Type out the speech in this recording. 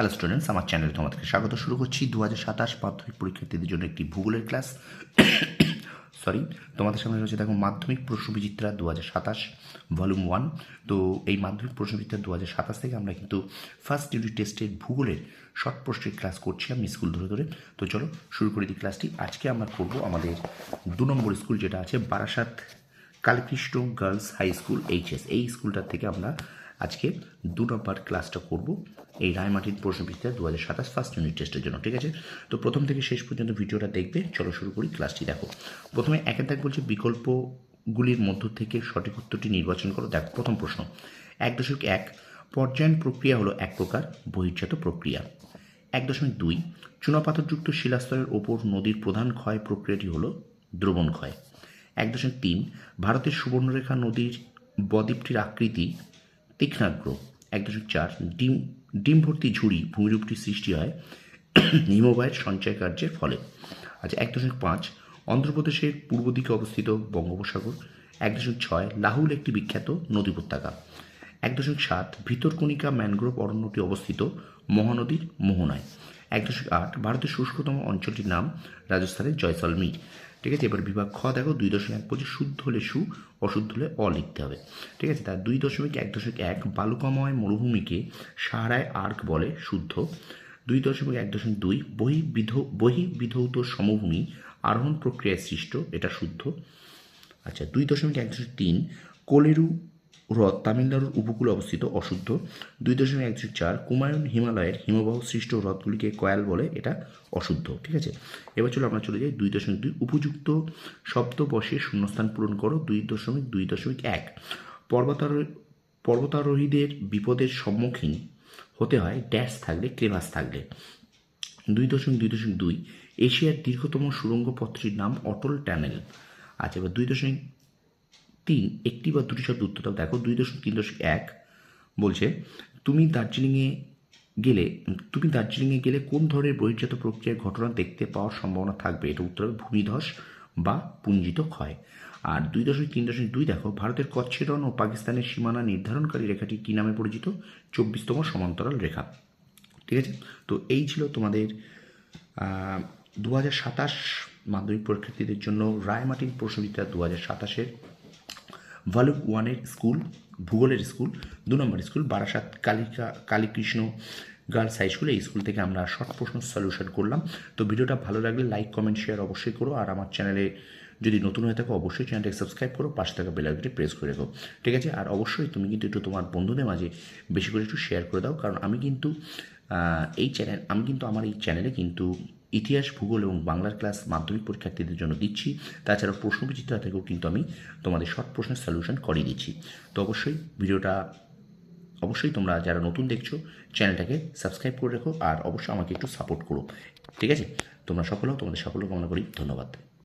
Hello students, আমার চ্যানেলে তোমাদেরকে স্বাগত। শুরু করছি 2027 মাধ্যমিক পরীক্ষার্থীদের জন্য একটি ভূগোলের ক্লাস। তোমাদের সামনে রয়েছে দেখো মাধ্যমিক প্রশ্নবিচিত্রা 2027 ভলিউম 1। তো এই মাধ্যমিক প্রশ্নবিচিত্রা 2027 থেকে আমরা কিন্তু ফার্স্ট ইউনিট টেস্টের ভূগোলের শর্ট প্রশ্নের ক্লাস করছি আমি স্কুল ধরে ধরে। তো চলো শুরু করে দিই ক্লাসটি। আজকে আমরা করব আমাদের 2 নম্বর স্কুল, যেটা আছে Barasat Kalikrishna girls high school HS. এই স্কুলটার থেকে আমরা আজকে 2 নম্বর ক্লাসটা করব এই রায়মাটির প্রশ্নবিচিত্রা 2027 ফার্স্ট ইউনিট টেস্টের জন্য। ঠিক আছে, তো প্রথম থেকে শেষ পর্যন্ত ভিডিওটা দেখবে। চলো শুরু করি ক্লাসটি। দেখো প্রথমে একের দাগ বলছে বিকল্পগুলির মধ্য থেকে সঠিক উত্তরটি নির্বাচন করো। দেখো প্রথম প্রশ্ন 1.1 পর্যায়ন প্রক্রিয়া হলো এক প্রকার বহির্জাত প্রক্রিয়া। 1.2 চুনাপাথরযুক্ত শিলাস্তরের ওপর নদীর প্রধান ক্ষয় প্রক্রিয়াটি হলো দ্রবণ ক্ষয়। 1.3 ভারতের সুবর্ণরেখা নদীর বদ্বীপটির আকৃতি তীক্ষ্ণাগ্র। 1.4 ডিম ভর্তি ঝুড়ি ভূমিরূপটি সৃষ্টি হয় হিমবাহের সঞ্চয় কার্যের ফলে। আচ্ছা 1.5 অন্ধ্রপ্রদেশের পূর্ব দিকে অবস্থিত বঙ্গোপসাগর। 1.6 লাহুল একটি বিখ্যাত নদী উপত্যকা। 1.7 ভিতরকণিকা ম্যানগ্রোভ অরণ্যটি অবস্থিত মহানদীর মোহনায়। 1.8 ভারতের শুষ্কতম অঞ্চলটির নাম রাজস্থানের জয়সলমীর। ঠিক আছে, এবার বিভাগ খ দেখো 2.1 বলছে শুদ্ধ হলে সু, অশুদ্ধ হলে অ লিখতে হবে। ঠিক আছে, তার 2.1 বালুকাময় মরুভূমিকে সাহারায় আর্ক বলে, শুদ্ধ। 2.1.2 বহিবিধৌত সমভূমি আরোহণ প্রক্রিয়ায় সৃষ্ট, এটা শুদ্ধ। আচ্ছা 2.1.3 কোলেরু হ্রদ তামিলনাড়ুর উপকূলে অবস্থিত, অশুদ্ধ। 2.1.4 কুমায়ুন হিমালয়ের হিমবাহ সৃষ্ট হ্রদগুলিকে কয়াল বলে, এটা অশুদ্ধ। ঠিক আছে, এবার চলো আমরা চলে যাই 2.2 উপযুক্ত শব্দ বসে শূন্যস্থান পূরণ করো। 2.2.1 পর্বতারোহীদের বিপদের সম্মুখীন হতে হয় ড্যাশ থাকলে, ক্রেভাস থাকলে। 2.2.2 এশিয়ার দীর্ঘতম সুড়ঙ্গ পথটির নাম অটল টানেল। আচ্ছা এবার 2.3 একটি বা দুটি শব্দ উত্তর দাও। দেখো 2.3.1 বলছে তুমি দার্জিলিংয়ে গেলে কোন ধরনের বহির্জাত প্রক্রিয়ার ঘটনা দেখতে পাওয়ার সম্ভাবনা থাকবে? এটা উত্তর হবে ভূমিধস বা পুঞ্জিত ক্ষয়। আর 2.3.2 দেখো ভারতের কচ্ছের রণ ও পাকিস্তানের সীমানা নির্ধারণকারী রেখাটি কী নামে পরিচিত? 24তম সমান্তরাল রেখা। ঠিক আছে, তো এই ছিল তোমাদের 2027 মাধ্যমিক পরীক্ষার্থীদের জন্য রায়মাটিন প্রশ্নবিচিত্রা 2027-এর ভলিউম 1-এর স্কুল, ভূগোলের স্কুল, 2 নম্বর school Barasat Kalikrishna girls high school. এই স্কুল থেকে আমরা শর্ট প্রশ্ন সলিউশন করলাম। তো ভিডিওটা ভালো লাগলে লাইক কমেন্ট শেয়ার অবশ্যই করো। আর আমার চ্যানেলে যদি নতুন হয়ে থাকো অবশ্যই চ্যানেলটাকে সাবস্ক্রাইব করো, পাশে থাকা বেল আইকনটি প্রেস করে রেখো। ঠিক আছে, আর অবশ্যই তুমি কিন্তু একটু তোমার বন্ধুদের মাঝে বেশি করে একটু শেয়ার করে দাও, কারণ আমি কিন্তু আমার এই চ্যানেলে কিন্তু ইতিহাস, ভূগোল এবং বাংলার ক্লাস মাধ্যমিক পরীক্ষার্থীদের জন্য দিচ্ছি। তাছাড়া প্রশ্নবিচিত্রা থেকেও কিন্তু আমি তোমাদের শর্ট প্রশ্নের সলিউশন করিয়ে দিচ্ছি। তো অবশ্যই তোমরা যারা নতুন দেখছো চ্যানেলটাকে সাবস্ক্রাইব করে রেখো, আর অবশ্যই আমাকে একটু সাপোর্ট করো। ঠিক আছে, তোমরা সফল হও, তোমাদের সাফল্য কামনা করি। ধন্যবাদ।